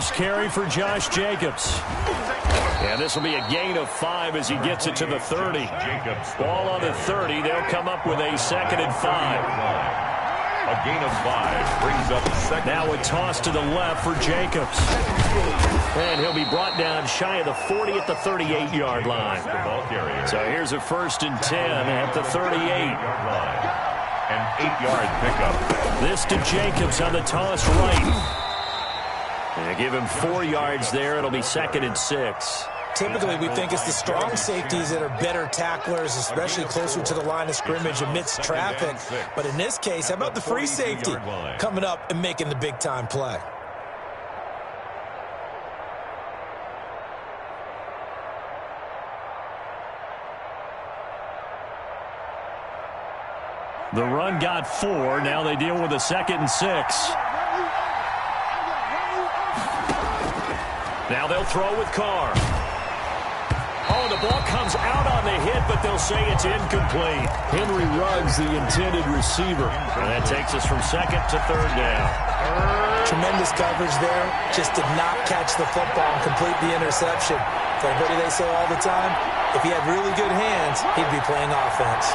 First carry for Josh Jacobs. And this will be a gain of 5 as he gets it to the 30. Ball on the 30. They'll come up with a 2nd and 5. A gain of 5 brings up second. Now a toss to the left for Jacobs. And he'll be brought down shy of the 40 at the 38-yard line. So here's a 1st and 10 at the 38. An 8-yard pickup. This to Jacobs on the toss right. And give him 4 yards there. It'll be 2nd and 6. Typically, we think it's the strong safeties that are better tacklers, especially closer to the line of scrimmage amidst traffic. But in this case, how about the free safety coming up and making the big-time play? The run got 4. Now they deal with a 2nd and 6. Now they'll throw with Carr. Oh, the ball comes out on the hit, but they'll say it's incomplete. Henry Ruggs, the intended receiver. And that takes us from 2nd to 3rd down. Tremendous coverage there. Just did not catch the football and complete the interception. But what do they say all the time? If he had really good hands, he'd be playing offense.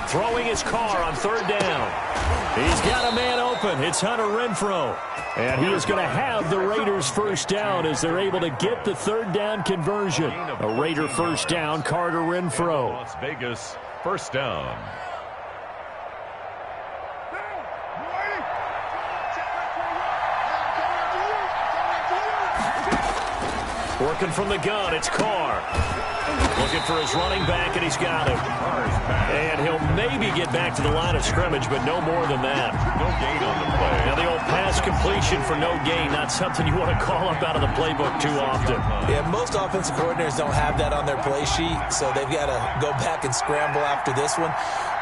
Throwing his Carr on 3rd down. He's got a man open. It's Hunter Renfrow. And he is going to have the Raiders' 1st down as they're able to get the 3rd down conversion. A Raider 1st down, Carter Renfrow. Las Vegas 1st down. Working from the gun, it's Carr. Looking for his running back, and he's got him. And he'll maybe get back to the line of scrimmage, but no more than that. No gain on the play. Now the old pass completion for no gain, not something you want to call up out of the playbook too often. Yeah, most offensive coordinators don't have that on their play sheet, so they've got to go back and scramble after this one.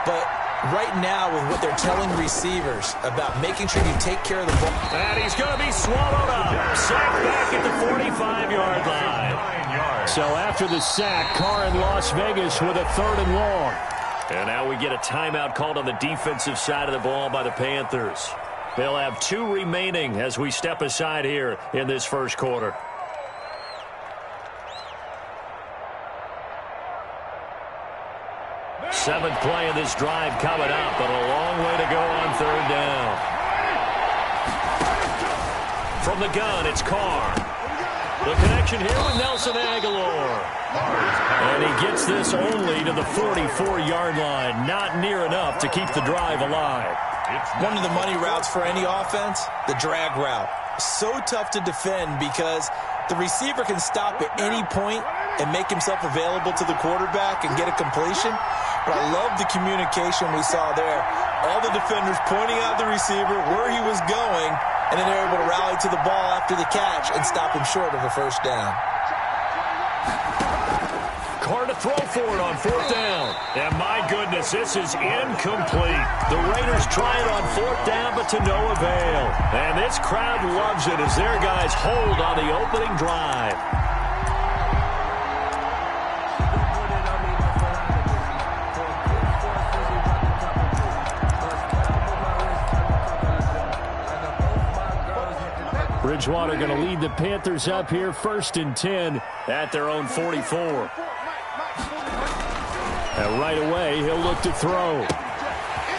But right now, with what they're telling receivers about making sure you take care of the ball. And he's going to be swallowed up. Sacked back at the 45-yard line. So after the sack, Carr in Las Vegas with a 3rd and long. And now we get a timeout called on the defensive side of the ball by the Panthers. They'll have 2 remaining as we step aside here in this 1st quarter. Seventh play of this drive coming up, but a long way to go on 3rd down. From the gun, it's Carr. The connection here with Nelson Aguilar. And he gets this only to the 44-yard line. Not near enough to keep the drive alive. One of the money routes for any offense, the drag route. So tough to defend because the receiver can stop at any point and make himself available to the quarterback and get a completion. But I love the communication we saw there. All the defenders pointing out the receiver, where he was going, and then they're able to rally to the ball after the catch and stop him short of a 1st down. Carr to throw for it on 4th down. And my goodness, this is incomplete. The Raiders try it on 4th down, but to no avail. And this crowd loves it as their guys hold on the opening drive. Bridgewater going to lead the Panthers up here, 1st and 10 at their own 44. And right away, he'll look to throw.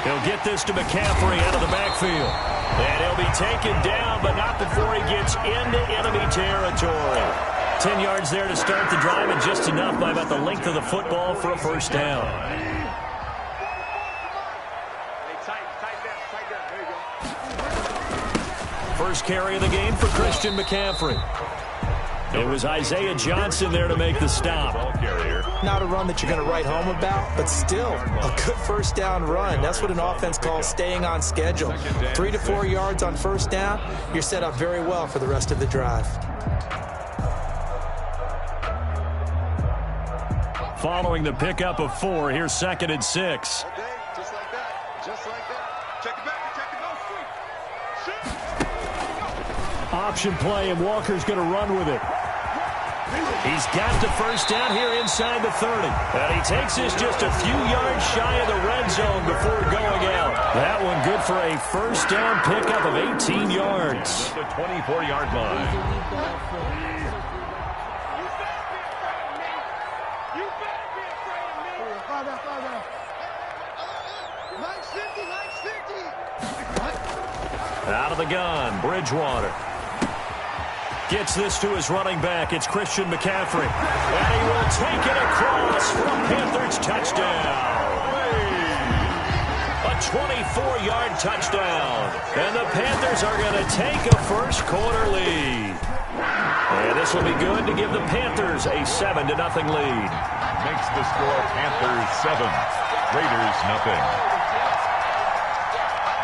He'll get this to McCaffrey out of the backfield. And he'll be taken down, but not before he gets into enemy territory. 10 yards there to start the drive, and just enough by about the length of the football for a 1st down. First carry of the game for Christian McCaffrey. It was Isaiah Johnson there to make the stop. Not a run that you're going to write home about, but still a good 1st down run. That's what an offense calls staying on schedule. 3 to 4 yards on 1st down, you're set up very well for the rest of the drive. Following the pickup of 4, here's 2nd and 6. Okay, just like that. Just like that. Check it back. Check it out. Option play, and Walker's going to run with it. He's got the first down here inside the 30. And he takes this just a few yards shy of the red zone before going out. That one good for a first down pickup of 18 yards. The 24-yard line. Out of the gun, Bridgewater. Gets this to his running back. It's Christian McCaffrey. And he will take it across for a Panthers touchdown. A 24-yard touchdown. And the Panthers are going to take a first-quarter lead. And this will be good to give the Panthers a 7-0 lead. Makes the score Panthers 7, Raiders 0.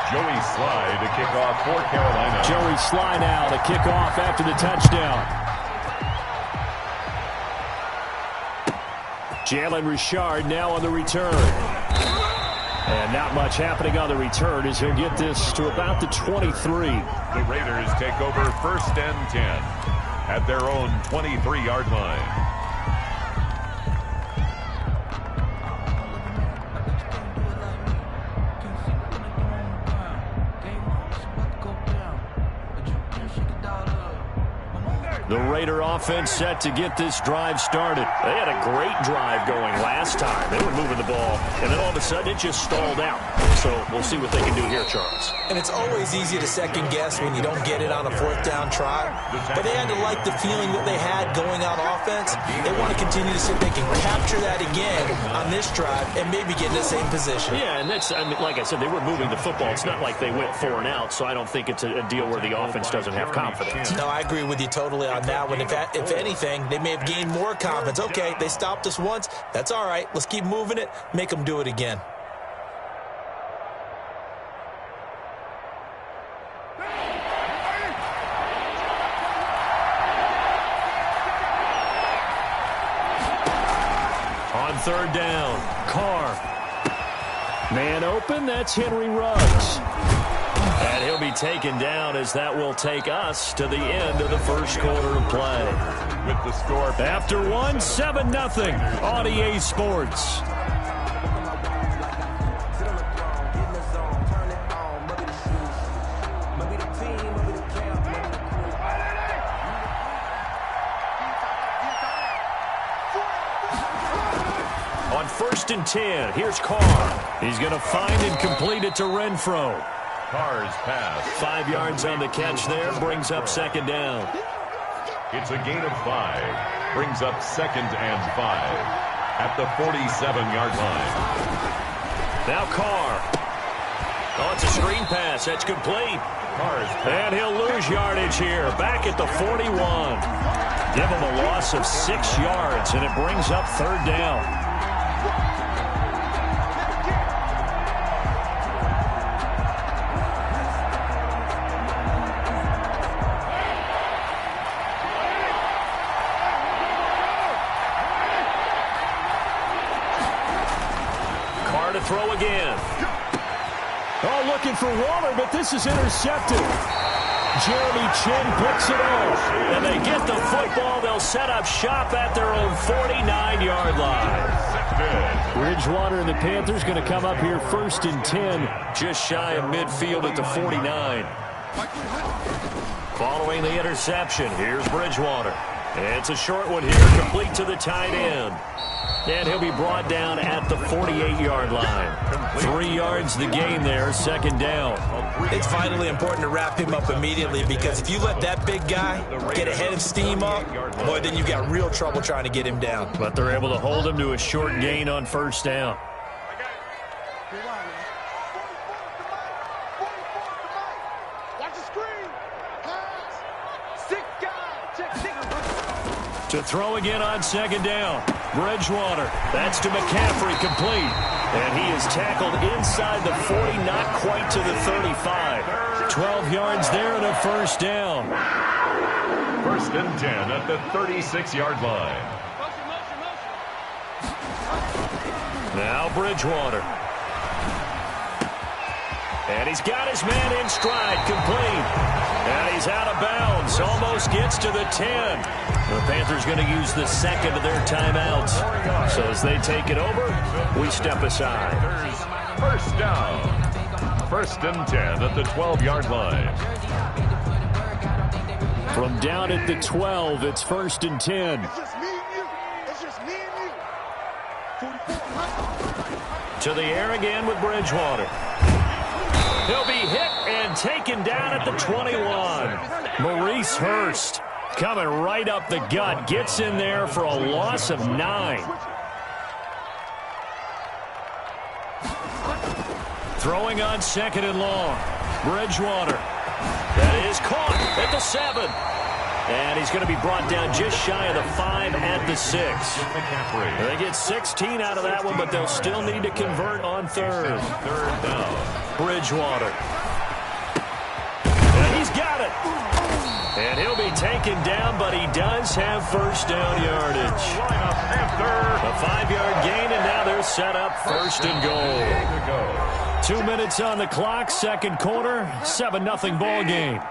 Joey Sly to kick off for Carolina. Joey Sly now to kick off after the touchdown. Jalen Richard now on the return. And not much happening on the return as he'll get this to about the 23. The Raiders take over 1st and 10 at their own 23-yard line. The Raider offense set to get this drive started. They had a great drive going last time. They were moving the ball, and then all of a sudden it just stalled out. So we'll see what they can do here, Charles. And it's always easy to second guess when you don't get it on a 4th down try. But they had to like the feeling that they had going on offense. They want to continue to see if they can capture that again on this drive and maybe get in the same position. Yeah, and that's, I mean, like I said, they were moving the football. It's not like they went 4 and out, so I don't think it's a deal where the offense doesn't have confidence. No, I agree with you totally on that one. If anything, they may have gained more confidence. Okay, they stopped us once. That's all right. Let's keep moving it. Make them do it again. On 3rd down, Carr. Man open, that's Henry Ruggs. And he'll be taken down as that will take us to the end of the first quarter of play. With the score after 7-0 on EA Sports. On 1st and 10, here's Carr. He's going to find and complete it to Renfro. Carr's pass. 5 yards on the catch there, brings up 2nd down. It's a gain of 5. Brings up 2nd and 5 at the 47-yard line. Now Carr. Oh, it's a screen pass. That's complete. Carr's pass. And he'll lose yardage here. Back at the 41. Give him a loss of 6 yards, and it brings up 3rd down. To throw again. Oh, looking for Waller, but this is intercepted. Jeremy Chin picks it off. And they get the football. They'll set up shop at their own 49-yard line. Bridgewater and the Panthers going to come up here 1st and 10, just shy of midfield at the 49. Following the interception, here's Bridgewater. It's a short one here, complete to the tight end. And he'll be brought down at the 48-yard line. 3 yards the gain there, 2nd down. It's vitally important to wrap him up immediately because if you let that big guy get ahead of steam up, boy, then you've got real trouble trying to get him down. But they're able to hold him to a short gain on 1st down. To throw again on 2nd down. Bridgewater. That's to McCaffrey, complete. And he is tackled inside the 40, not quite to the 35. 12 yards there and a 1st down. 1st and 10 at the 36-yard line. Now Bridgewater. And he's got his man in stride, complete. And he's out of bounds, almost gets to the 10. The Panthers going to use the second of their timeouts. So as they take it over, we step aside. First down. 1st and 10 at the 12-yard line. From down at the 12, it's 1st and 10. It's just me and you. It's just me and you. 44. To the air again with Bridgewater. He'll be hit and taken down at the 21. Maurice Hurst coming right up the gut. Gets in there for a loss of 9. Throwing on 2nd and long. Bridgewater. That is caught at the 7. And he's going to be brought down just shy of the 5 at the 6. They get 16 out of that one, but they'll still need to convert on 3rd. 3rd down. Bridgewater. And he's got it. And he'll be taken down, but he does have 1st down yardage. A 5-yard gain, and now they're set up 1st and goal. 2 minutes on the clock, 2nd quarter, 7-0 ball game.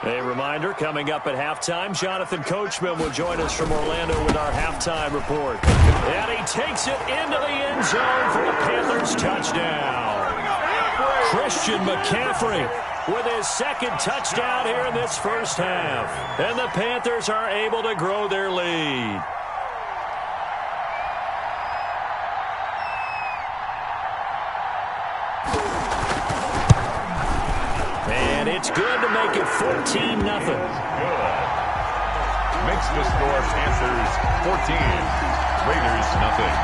A reminder, coming up at halftime, Jonathan Coachman will join us from Orlando with our halftime report. And he takes it into the end zone for a Panthers touchdown. Christian McCaffrey with his 2nd touchdown here in this first half. And the Panthers are able to grow their lead. And it's good to make it 14-0. Good. Makes the score Panthers 14, Raiders nothing.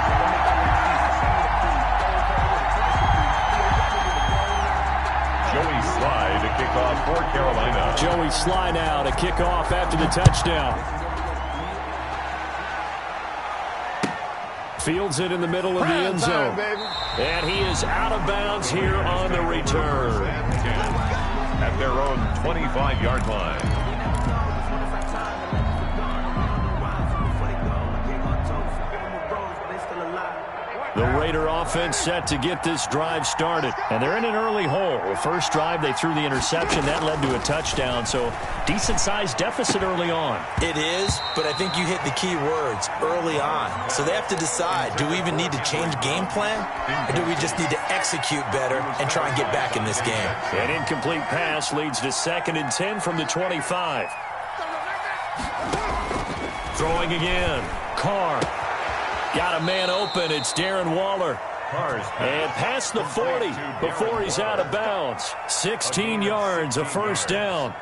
Joey Sly to kick off for Carolina. Joey Sly now to kick off after the touchdown. Fields it in the middle of the end zone. And he is out of bounds here on the return. At their own 25-yard line. The Raider offense set to get this drive started. And they're in an early hole. The first drive, they threw the interception. That led to a touchdown. So decent-sized deficit early on. It is, but I think you hit the key words, early on. So they have to decide, do we even need to change game plan? Or do we just need to execute better and try and get back in this game? An incomplete pass leads to 2nd and 10 from the 25. Throwing again. Carr. Got a man open. It's Darren Waller. And past the 40 before he's out of bounds. 16 yards, a 1st down.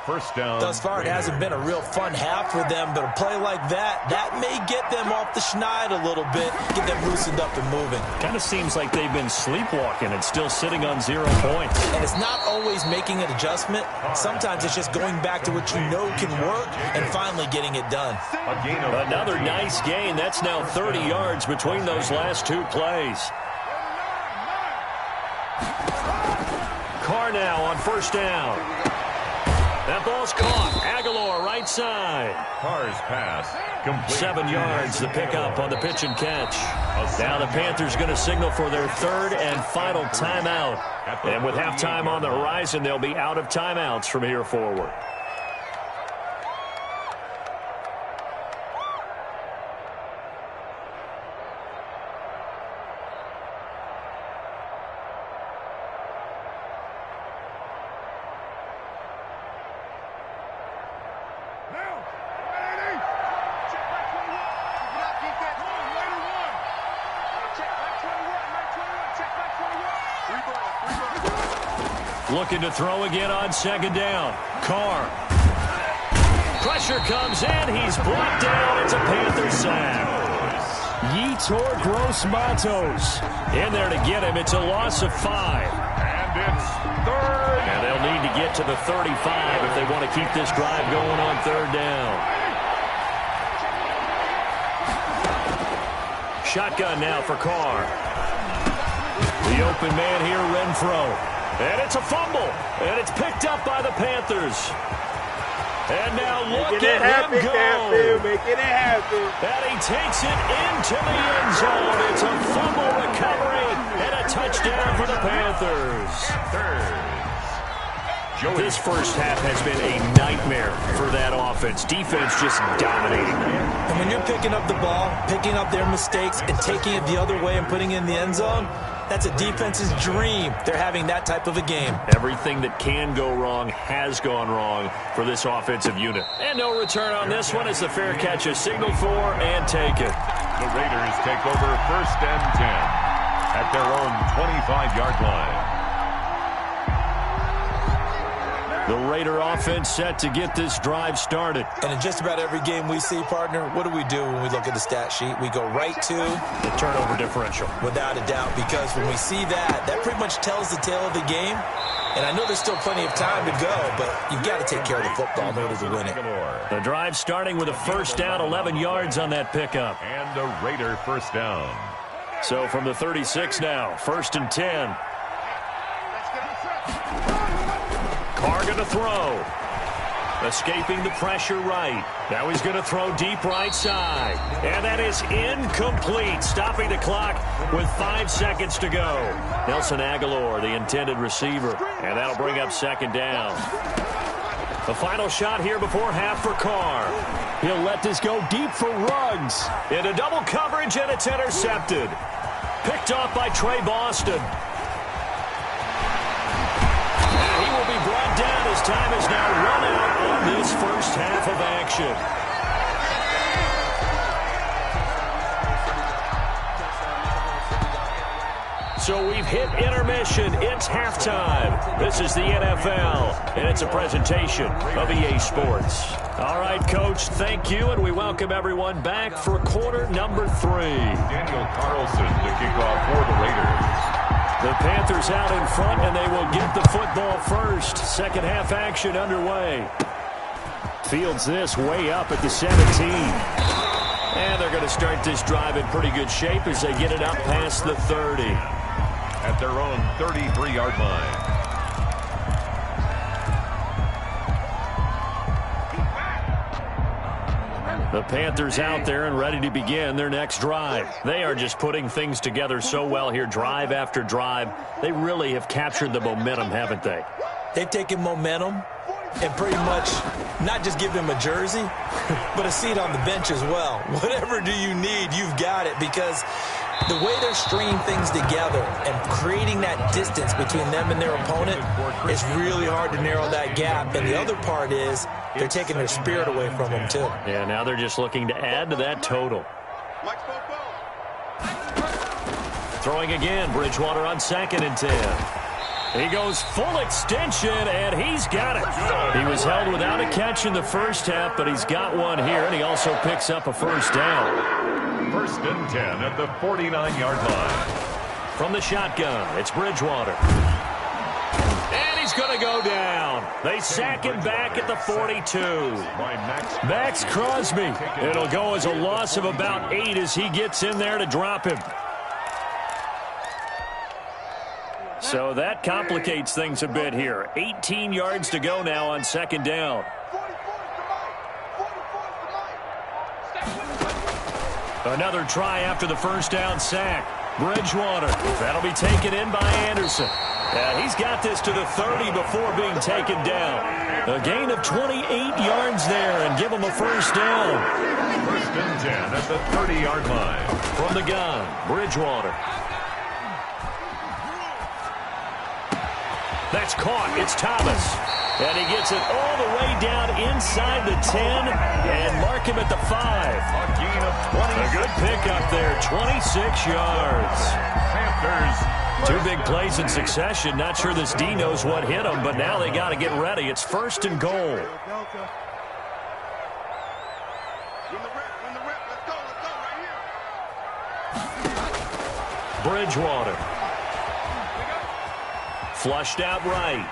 First down. Thus far, it hasn't been a real fun half for them, but a play like that may get them off the schneid a little bit, get them loosened up and moving. Kind of seems like they've been sleepwalking and still sitting on 0 points. And it's not always making an adjustment. Sometimes it's just going back to what you know can work and finally getting it done. Another nice gain. That's now 30 yards between those last 2 plays. Carr now on 1st down. That ball's caught. Aguilar right side. Carr's pass complete. 7 yards, the pickup on the pitch and catch. Now the Panthers going to signal for their 3rd and final timeout. And with halftime on the horizon, they'll be out of timeouts from here forward. Looking to throw again on 2nd down. Carr. Pressure comes in. He's brought down. It's a Panther sack. Yetur Gross-Matos in there to get him. It's a loss of 5. And it's 3rd. And they'll need to get to the 35 if they want to keep this drive going on 3rd down. Shotgun now for Carr. The open man here, Renfro. And it's a fumble. And it's picked up by the Panthers. And now look at him go. Making it happen. And he takes it into the end zone. It's a fumble recovery and a touchdown for the Panthers. This first half has been a nightmare for that offense. Defense just dominating. And when you're picking up the ball, picking up their mistakes, and taking it the other way and putting it in the end zone, that's a defense's dream. They're having that type of a game. Everything that can go wrong has gone wrong for this offensive unit. And no return on this one as the fair catch is signaled for and taken. The Raiders take over 1st and 10 at their own 25-yard line. The Raider offense set to get this drive started. And in just about every game we see, partner, what do we do when we look at the stat sheet? We go right to the turnover differential. Without a doubt, because when we see that, that pretty much tells the tale of the game. And I know there's still plenty of time to go, but you've got to take care of the football in order to win it. The drive starting with a first down, 11 yards on that pickup. And a Raider first down. So from the 36 now, 1st and 10. Carr going to throw. Escaping the pressure right. Now he's going to throw deep right side. And that is incomplete. Stopping the clock with 5 seconds to go. Nelson Aguilar, the intended receiver. And that'll bring up 2nd down. The final shot here before half for Carr. He'll let this go deep for Ruggs. Into double coverage, and it's intercepted. Picked off by Trey Boston. Be brought down as time is now run out on this first half of action. So we've hit intermission. It's halftime. This is the NFL, and it's a presentation of EA Sports. All right, Coach, thank you, and we welcome everyone back for quarter number 3. Daniel Carlson to kick off for the Raiders. The Panthers out in front, and they will get the football first. Second half action underway. Fields this way up at the 17. And they're going to start this drive in pretty good shape as they get it up past the 30. At their own 33-yard line. The Panthers out there and ready to begin their next drive. They are just putting things together so well here, drive after drive. They really have captured the momentum, haven't they? They've taken momentum and pretty much not just give him a jersey, but a seat on the bench as well. Whatever do you need, you've got it, because the way they're stringing things together and creating that distance between them and their opponent, it's really hard to narrow that gap. And the other part is they're taking their spirit away from them, too. Yeah, now they're just looking to add to that total. Throwing again, Bridgewater on 2nd and 10. He goes full extension, and he's got it. He was held without a catch in the first half, but he's got one here, and he also picks up a first down. 1st and 10 at the 49-yard line. From the shotgun, it's Bridgewater. And he's going to go down. They sack him back at the 42. Max Crosby. It'll go as a loss of about 8 as he gets in there to drop him. So that complicates things a bit here. 18 yards to go now on 2nd down. Another try after the first down sack. Bridgewater. That'll be taken in by Anderson. Yeah, he's got this to the 30 before being taken down. A gain of 28 yards there and give him a first down. 1st and 10 at the 30-yard line. From the gun, Bridgewater. That's caught. It's Thomas. And he gets it all the way down inside the 10 and mark him at the 5. A gain of 20. A good pickup there, 26 yards. Panthers. 2 big plays in succession. Not sure this D knows what hit him, but now they got to get ready. It's 1st and goal. Bridgewater. Flushed out right.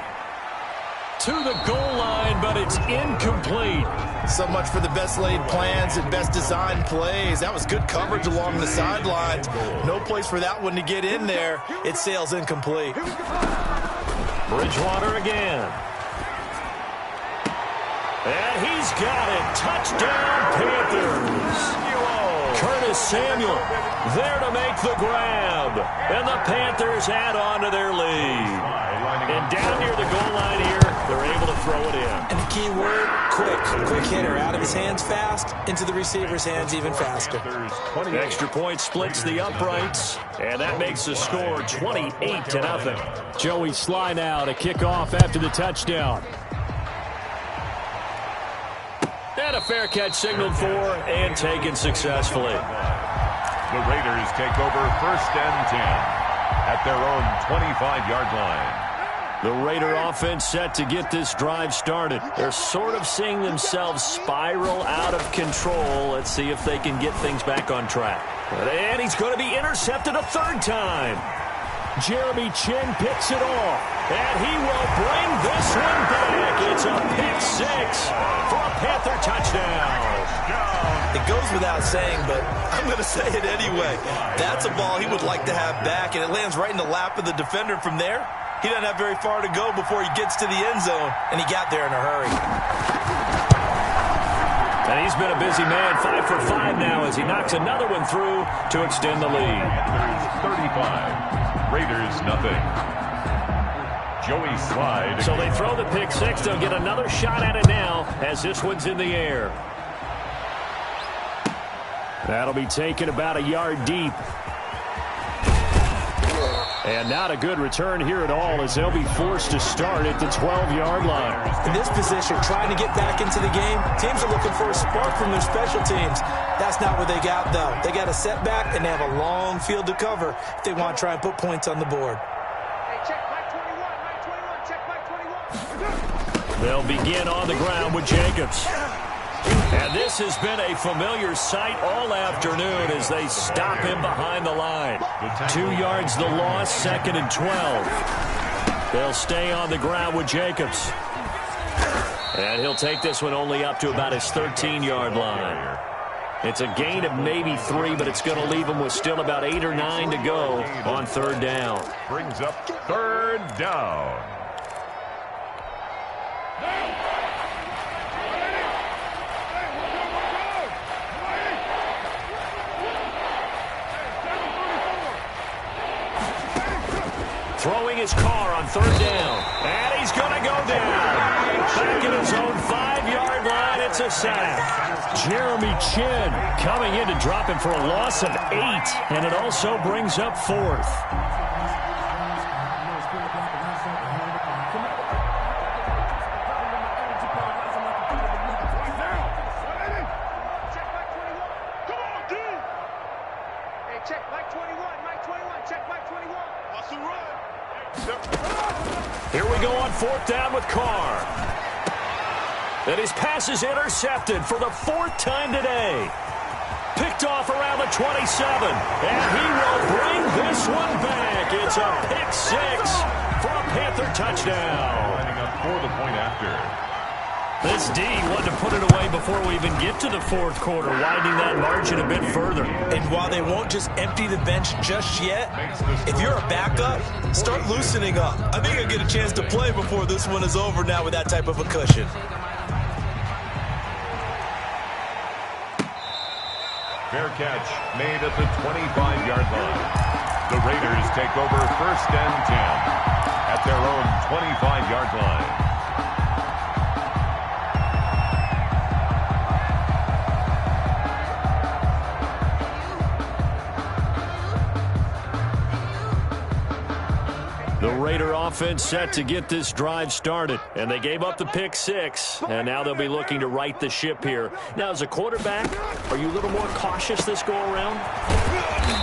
To the goal line, but it's incomplete. So much for the best laid plans and best designed plays. That was good coverage along the sidelines. No place for that one to get in there. It sails incomplete. Bridgewater again. And he's got it. Touchdown, Panthers. Curtis Samuel there to make the grab. And the Panthers add on to their lead. And down near the goal line here, they're able to throw it in. And the key word, quick. Quick hitter. Out of his hands fast, into the receiver's hands even faster. Extra point splits the uprights, and that makes the score 28-0. Joey Sly now to kick off after the touchdown. And a fair catch signaled for and taken successfully. The Raiders take over 1st and 10 at their own 25-yard line. The Raider offense set to get this drive started. They're sort of seeing themselves spiral out of control. Let's see if they can get things back on track. And he's going to be intercepted a 3rd time. Jeremy Chin picks it off. And he will bring this one back. It's a pick 6 for a Panther touchdown. It goes without saying, but I'm going to say it anyway. That's a ball he would like to have back, and it lands right in the lap of the defender from there. He doesn't have very far to go before he gets to the end zone, and he got there in a hurry. And he's been a busy man, 5 for 5 now as he knocks another one through to extend the lead. Panthers 35, Raiders nothing. Joey Slide. So they throw the pick 6. They'll get another shot at it now as this one's in the air. That'll be taken about a yard deep. And not a good return here at all as they'll be forced to start at the 12-yard line. In this position, trying to get back into the game, teams are looking for a spark from their special teams. That's not what they got, though. They got a setback, and they have a long field to cover if they want to try and put points on the board. Hey, check Mike 21, check Mike 21. They'll begin on the ground with Jacobs. And this has been a familiar sight all afternoon as they stop him behind the line. 2 yards the loss, 2nd and 12. They'll stay on the ground with Jacobs. And he'll take this one only up to about his 13-yard line. It's a gain of maybe 3, but it's going to leave him with still about 8 or 9 to go on 3rd down. Brings up 3rd down. Throwing his car on 3rd down. And he's going to go down. Back at his own 5-yard line, it's a sack. Jeremy Chin coming in to drop him for a loss of 8. And it also brings up 4th. Here we go on 4th down with Carr. And his pass is intercepted for the 4th time today. Picked off around the 27. And he will bring this one back. It's a pick 6 for a Panther touchdown. Lining up for the point after. This D wanted to put it away before we even get to the 4th quarter, widening that margin a bit further. And while they won't just empty the bench just yet, if you're a backup, start loosening up. I think you'll get a chance to play before this one is over now with that type of a cushion. Fair catch made at the 25-yard line. The Raiders take over 1st and 10 at their own 25-yard line. The Raider offense set to get this drive started. And they gave up the pick 6. And now they'll be looking to right the ship here. Now, as a quarterback, are you a little more cautious this go-around?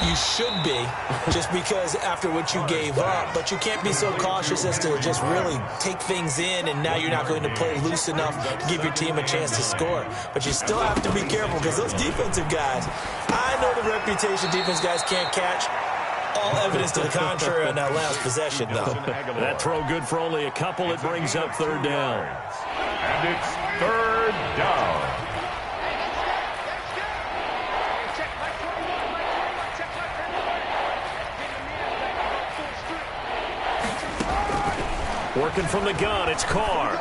You should be, just because after what you gave up. But you can't be so cautious as to just really take things in, and now you're not going to play loose enough to give your team a chance to score. But you still have to be careful because those defensive guys, I know the reputation defense guys can't catch. All evidence to the contrary on that last possession, though. That throw good for only a couple. It brings up 3rd down. And it's 3rd down. Working from the gun, it's Carr.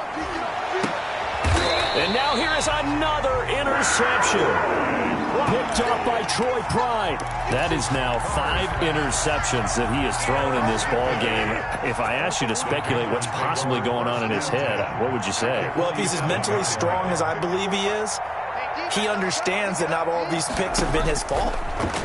And now here is another interception. Picked off by Troy Pride. That is now 5 interceptions that he has thrown in this ball game. If I asked you to speculate what's possibly going on in his head, what would you say? Well, if he's as mentally strong as I believe he is, he understands that not all these picks have been his fault.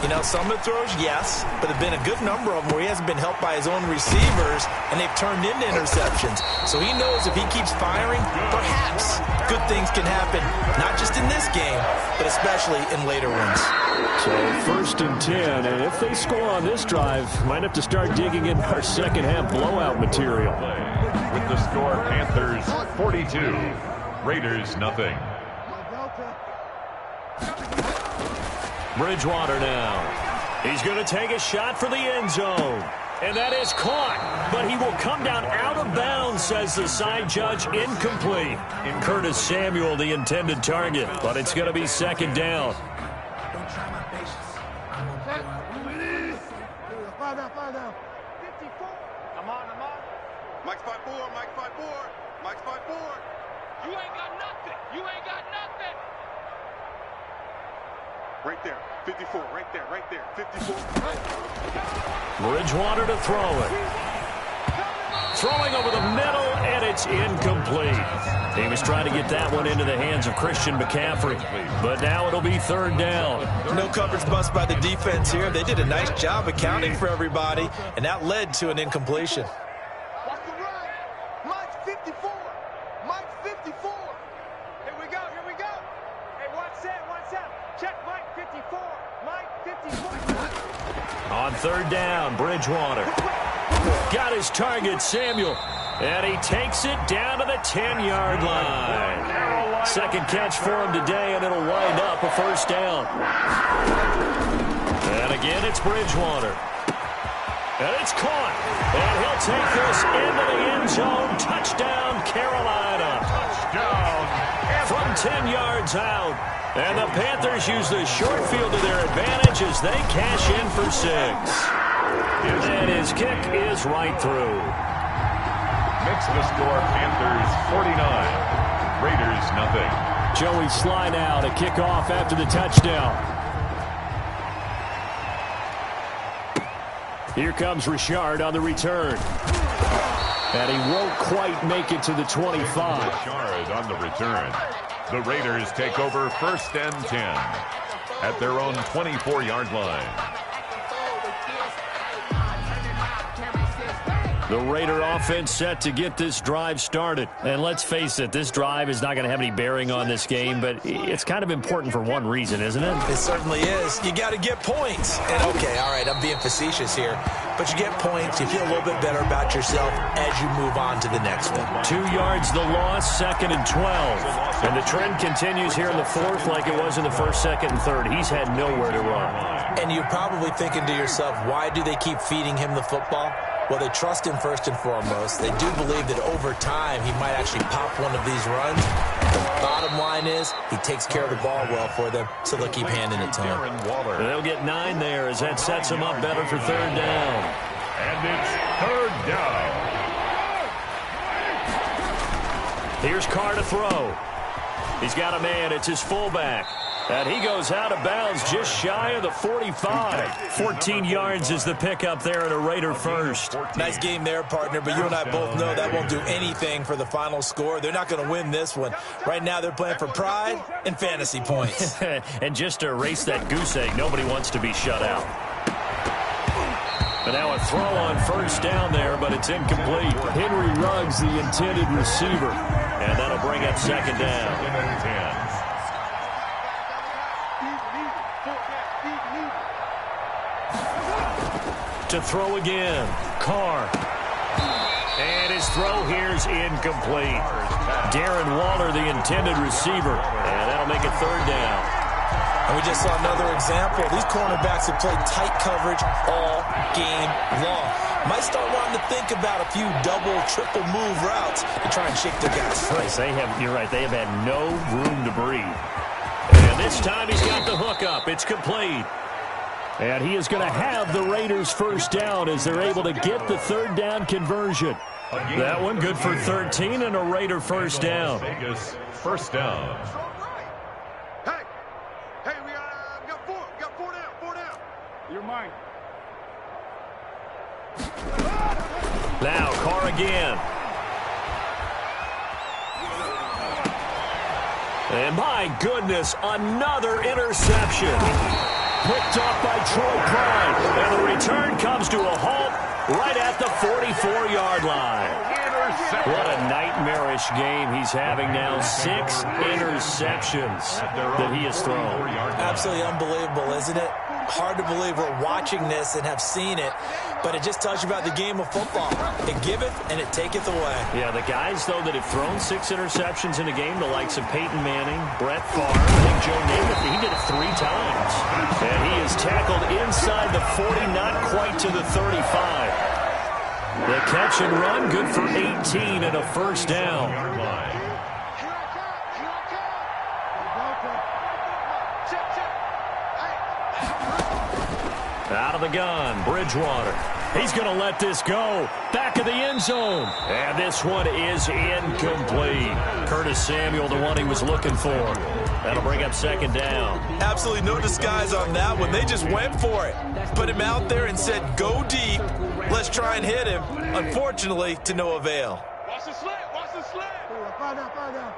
You know, some of the throws, yes, but there have been a good number of them where he hasn't been helped by his own receivers, and they've turned into interceptions. So he knows if he keeps firing, perhaps good things can happen, not just in this game, but especially in later ones. So 1st and 10, and if they score on this drive, might have to start digging in our second half blowout material. With the score, Panthers 42, Raiders nothing. Bridgewater now. He's going to take a shot for the end zone. And that is caught. But he will come down out of bounds, says the side judge. Incomplete. Curtis Samuel, the intended target. But it's going to be 2nd down. Come on. Mike's 5-4, Mike's 5-4, Mike's 5-4. You ain't got nothing. You ain't got nothing. Right there, 54, right there, 54. Bridgewater to throw it. Throwing over the middle, and it's incomplete. He was trying to get that one into the hands of Christian McCaffrey, but now it'll be 3rd down. No coverage bust by the defense here. They did a nice job accounting for everybody, and that led to an incompletion. Watch the run. Mike's 54. Mike's 54. Here we go. Hey, one set. Check Mike 54. Mike 54. On 3rd down, Bridgewater. Got his target, Samuel. And he takes it down to the 10-yard line. 2nd catch for him today, and it'll wind up a 1st down. And again, it's Bridgewater. And it's caught. And he'll take this into the end zone. Touchdown, Carolina. Touchdown. From 10 yards out. And the Panthers use the short field to their advantage as they cash in for 6. And his kick is right through. Makes the score Panthers 49, Raiders nothing. Joey Sly now to kick off after the touchdown. Here comes Richard on the return. And he won't quite make it to the 25. Richard on the return. The Raiders take over 1st and 10 at their own 24-yard line. The Raider offense set to get this drive started. And let's face it, this drive is not going to have any bearing on this game, but it's kind of important for one reason, isn't it? It certainly is. You got to get points. And okay, all right, I'm being facetious here. But you get points, you feel a little bit better about yourself as you move on to the next one. 2 yards the loss, 2nd and 12. And the trend continues here in the 4th like it was in the 1st, 2nd, and 3rd. He's had nowhere to run. And you're probably thinking to yourself, why do they keep feeding him the football? Well, they trust him first and foremost. They do believe that over time he might actually pop one of these runs. The bottom line is he takes care of the ball well for them, so they'll keep handing it to him. And they'll get 9 there as that sets him up better for 3rd down. And it's 3rd down. Here's Carr to throw. He's got a man. It's his fullback. And he goes out of bounds just shy of the 45. 14 yards is the pickup there at a Raider first. Nice game there, partner, but you and I both know that won't do anything for the final score. They're not going to win this one. Right now they're playing for pride and fantasy points. And just to erase that goose egg, nobody wants to be shut out. But now a throw on 1st down there, but it's incomplete. Henry Ruggs, the intended receiver. And that'll bring up 2nd down. To throw again, Carr. And his throw here's incomplete. Darren Waller, the intended receiver. And that'll make it 3rd down. And we just saw another example. These cornerbacks have played tight coverage all game long. Might start wanting to think about a few double, triple move routes to try and shake their guys free. You're right, they have had no room to breathe. And this time he's got the hook up. It's complete. And he is going to have the Raiders 1st down as they're able to get the 3rd down conversion. That one good for 13 and a Raider first down. Vegas, first down. Hey, we got four. We got four down. You're mine. Now, Carr again. And my goodness, another interception. Picked off by Troy Prime. And the return comes to a halt right at the 44-yard line. What a nightmarish game he's having now. 6 interceptions that he has thrown. Absolutely unbelievable, isn't it? Hard to believe we're watching this and have seen it, but it just tells you about the game of football. It giveth and it taketh away. Yeah, the guys, though, that have thrown 6 interceptions in a game, the likes of Peyton Manning, Brett Favre, Big Joe Namath, he did it 3 times. And he is tackled inside the 40, not quite to the 35. The catch and run, good for 18 and a first down. Out of the gun, Bridgewater. He's going to let this go. Back of the end zone. And this one is incomplete. Curtis Samuel, the one he was looking for. That'll bring up second down. Absolutely no disguise on that one. They just went for it. Put him out there and said, go deep. Let's try and hit him. Unfortunately, to no avail. Watch the slant. Find down.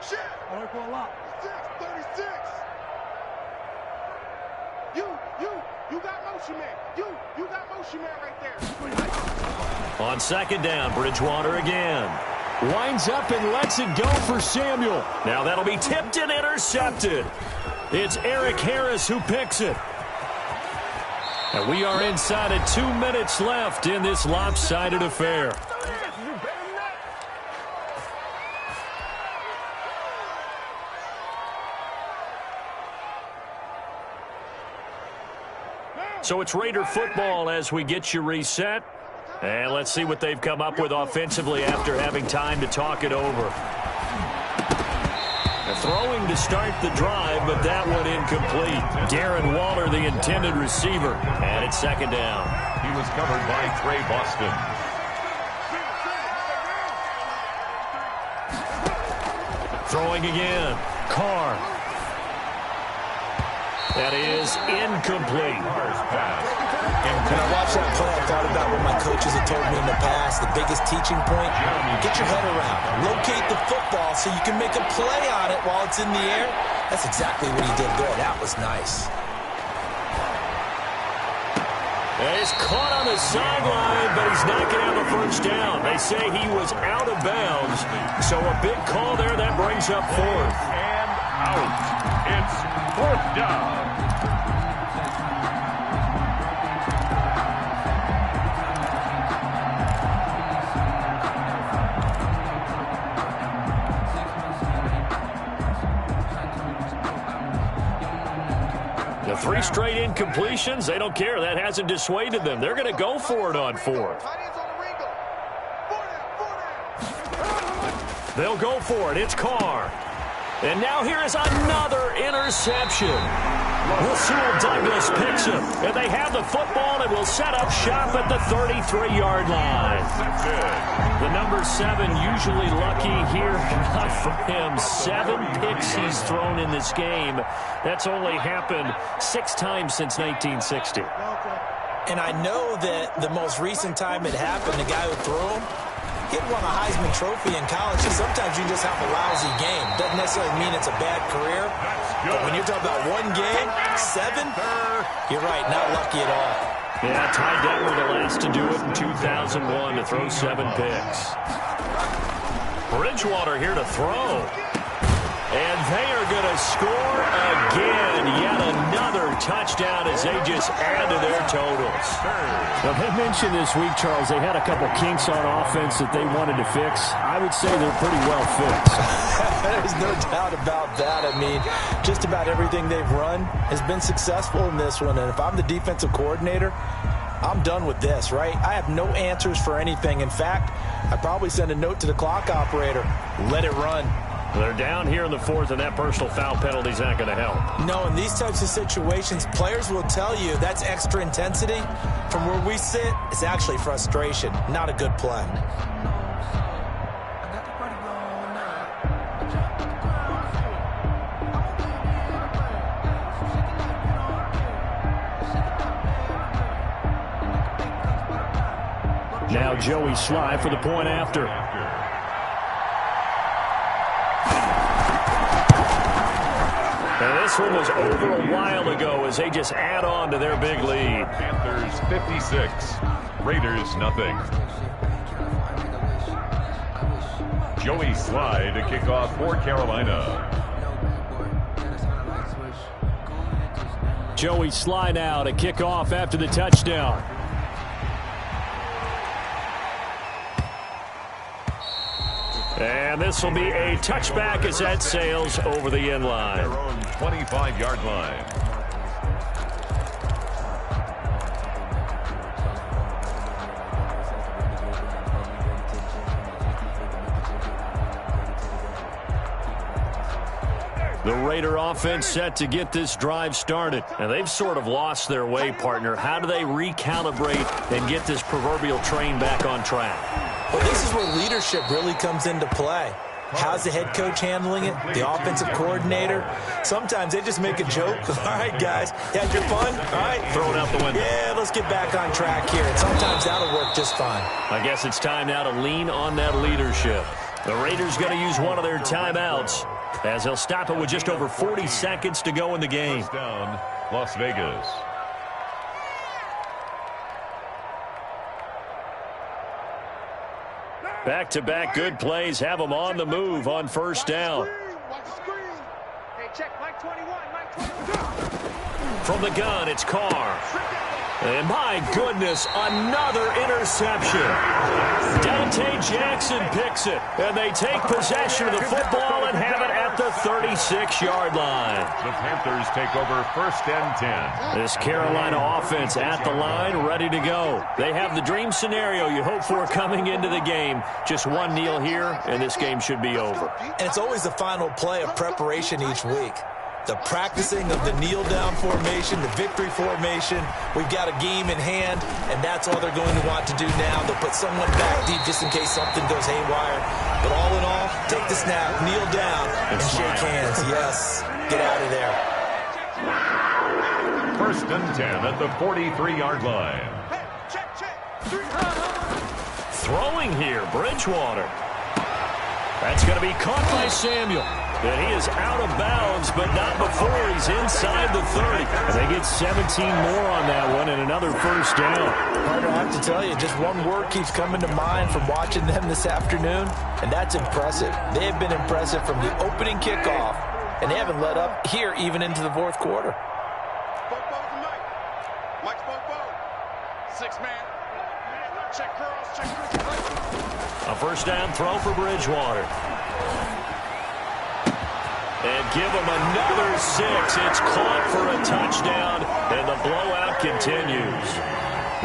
Shit. I like a lot. 36. You got motion man. You got motion man right there. On second down, Bridgewater again. Winds up and lets it go for Samuel. Now that'll be tipped and intercepted. It's Eric Harris who picks it. And we are inside of 2 minutes left in this lopsided affair. So it's Raider football as we get you reset. And let's see what they've come up with offensively after having time to talk it over. Throwing to start the drive, but that one incomplete. Darren Waller, the intended receiver. And it's second down. He was covered by Trey Boston. Throwing again. Carr. That is incomplete. When I watched that play, I thought about what my coaches have told me in the past. The biggest teaching point, get your head around. Locate the football so you can make a play on it while it's in the air. That's exactly what he did there. That was nice. And he's caught on the sideline, but he's not going to have a first down. They say he was out of bounds. So a big call there. That brings up fourth. And out. It's fourth down. The 3 straight incompletions, they don't care. That hasn't dissuaded them. They're going to go for it on fourth. They'll go for it. It's Carr. And now here is another interception. Rasul Douglas picks him. And they have the football and will set up shop at the 33-yard line. The number 7 usually lucky here. Not for him. 7 picks he's thrown in this game. That's only happened 6 times since 1960. And I know that the most recent time it happened, the guy who threw him, he had won a Heisman Trophy in college. So sometimes you just have a lousy game. Doesn't necessarily mean it's a bad career. But when you're talking about one game, 7, you're right, not lucky at all. Yeah, Ty Detmer the last to do it in 2001 to throw 7 picks. Bridgewater here to throw. And they are going to score again. Yet another touchdown as they just add to their totals. Now, they mentioned this week, Charles, they had a couple kinks on offense that they wanted to fix. I would say they're pretty well fixed. There's no doubt about that. I mean, just about everything they've run has been successful in this one. And if I'm the defensive coordinator, I'm done with this, right? I have no answers for anything. In fact, I'd probably send a note to the clock operator. Let it run. They're down here in the fourth, and that personal foul penalty is not going to help. No, in these types of situations, players will tell you that's extra intensity. From where we sit, it's actually frustration, not a good play. Now Joey Sly for the point after. And this one was over a while ago as they just add on to their big lead. Panthers 56, Raiders nothing. Joey Sly to kick off for Carolina. Joey Sly now to kick off after the touchdown. And this will be a touchback as that sails over the end line. Their own 25-yard line. The Raider offense set to get this drive started. And they've sort of lost their way, partner. How do they recalibrate and get this proverbial train back on track? Well, this is where leadership really comes into play. How's the head coach handling it? The offensive coordinator? Sometimes they just make a joke. All right, guys, you had your fun? All right. Throw it out the window. Yeah, let's get back on track here. And sometimes that'll work just fine. I guess it's time now to lean on that leadership. The Raiders going to use one of their timeouts as they'll stop it with just over 40 seconds to go in the game. First down, Las Vegas. Back-to-back good plays have them on the move on first down. Watch the screen. Hey, check Mike 21, Mike 21. From the gun, it's Carr. And my goodness, another interception. Dante Jackson picks it. And they take possession of the football and have it at the 36-yard line. The Panthers take over first and 10. This Carolina offense at the line, ready to go. They have the dream scenario you hope for coming into the game. Just one kneel here, and this game should be over. And it's always the final play of preparation each week. The practicing of the kneel-down formation, the victory formation. We've got a game in hand, and that's all they're going to want to do now. They'll put someone back deep just in case something goes haywire. But all in all, take the snap, kneel down, and shake hands. Yes, get out of there. First and 10 at the 43-yard line. Hey, check. Throwing here, Bridgewater. That's going to be caught by Samuel. And he is out of bounds, but not before he's inside the 30. And they get 17 more on that one and another first down. Hard to have to tell you, just one word keeps coming to mind from watching them this afternoon, and that's impressive. They have been impressive from the opening kickoff, and they haven't let up here even into the fourth quarter. Mike's both. 6-man. Check girls, check girls. A first down throw for Bridgewater. And give him another 6. It's caught for a touchdown, and the blowout continues.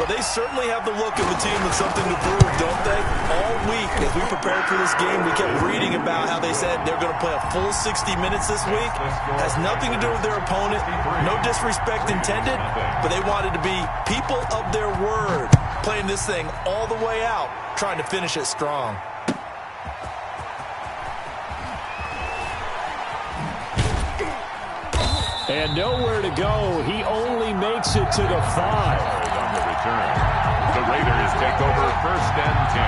Well, they certainly have the look of a team with something to prove, don't they? All week, as we prepared for this game, we kept reading about how they said they're going to play a full 60 minutes this week. Has nothing to do with their opponent. No disrespect intended, but they wanted to be people of their word, playing this thing all the way out, trying to finish it strong. And nowhere to go. He only makes it to the 5. On the return, the Raiders take over first and 10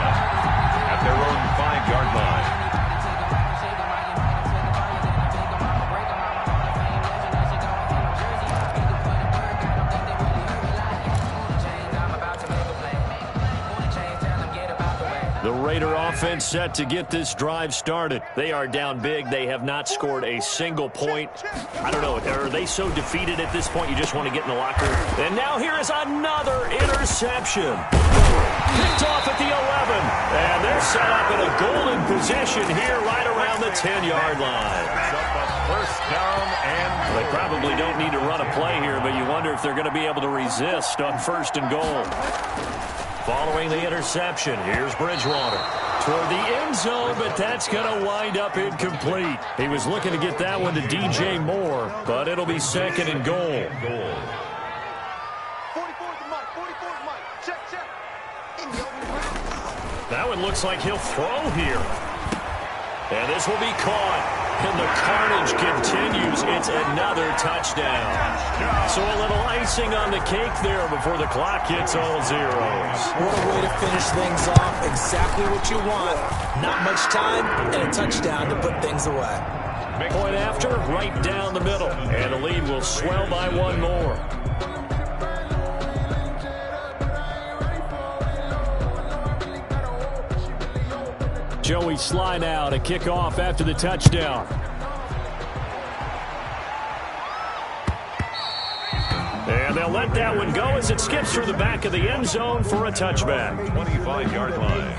at their own 5-yard line. The Raider offense set to get this drive started. They are down big. They have not scored a single point. I don't know, are they so defeated at this point you just want to get in the locker room? And now here is another interception. Picked off at the 11. And they're set up in a golden position here right around the 10-yard line. First down and They probably don't need to run a play here, but you wonder if they're going to be able to resist on first and goal. Following the interception, here's Bridgewater. Toward the end zone, but that's going to wind up incomplete. He was looking to get that one to DJ Moore, but it'll be second and goal. 44's Mike. 44's Mike. Check, check. That one looks like he'll throw here. And this will be caught. And the carnage continues. It's another touchdown. So a little icing on the cake there before the clock hits all zeros. What a way to finish things off. Exactly what you want. Not much time and a touchdown to put things away. Point after, right down the middle. And the lead will swell by one more. Joey Sly now to kick off after the touchdown. And they'll let that one go as it skips through the back of the end zone for a touchback. 25-yard line.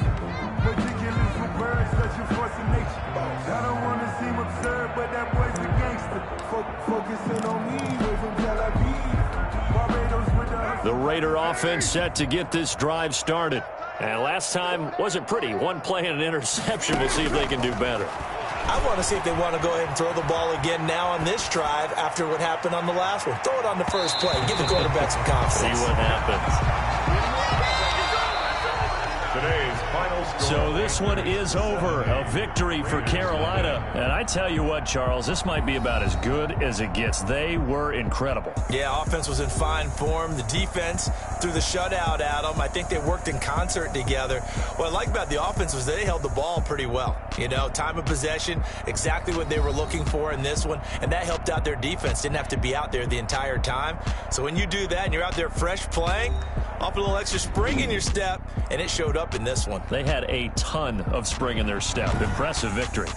The Raider offense set to get this drive started. And last time wasn't pretty. One play and an interception. We'll see if they can do better. I want to see if they want to go ahead and throw the ball again now on this drive after what happened on the last one. Throw it on the first play. Give the quarterback some confidence. See what happens. Today's final score. So this one is over. A victory for Carolina. And I tell you what, Charles, this might be about as good as it gets. They were incredible. Yeah, offense was in fine form. The defense threw the shutout at them. I think they worked in concert together. What I like about the offense was they held the ball pretty well. You know, time of possession, exactly what they were looking for in this one. And that helped out their defense. Didn't have to be out there the entire time. So when you do that and you're out there fresh playing, off a little extra spring in your step, and it showed up in this one. They had a ton of spring in their step. Impressive victory.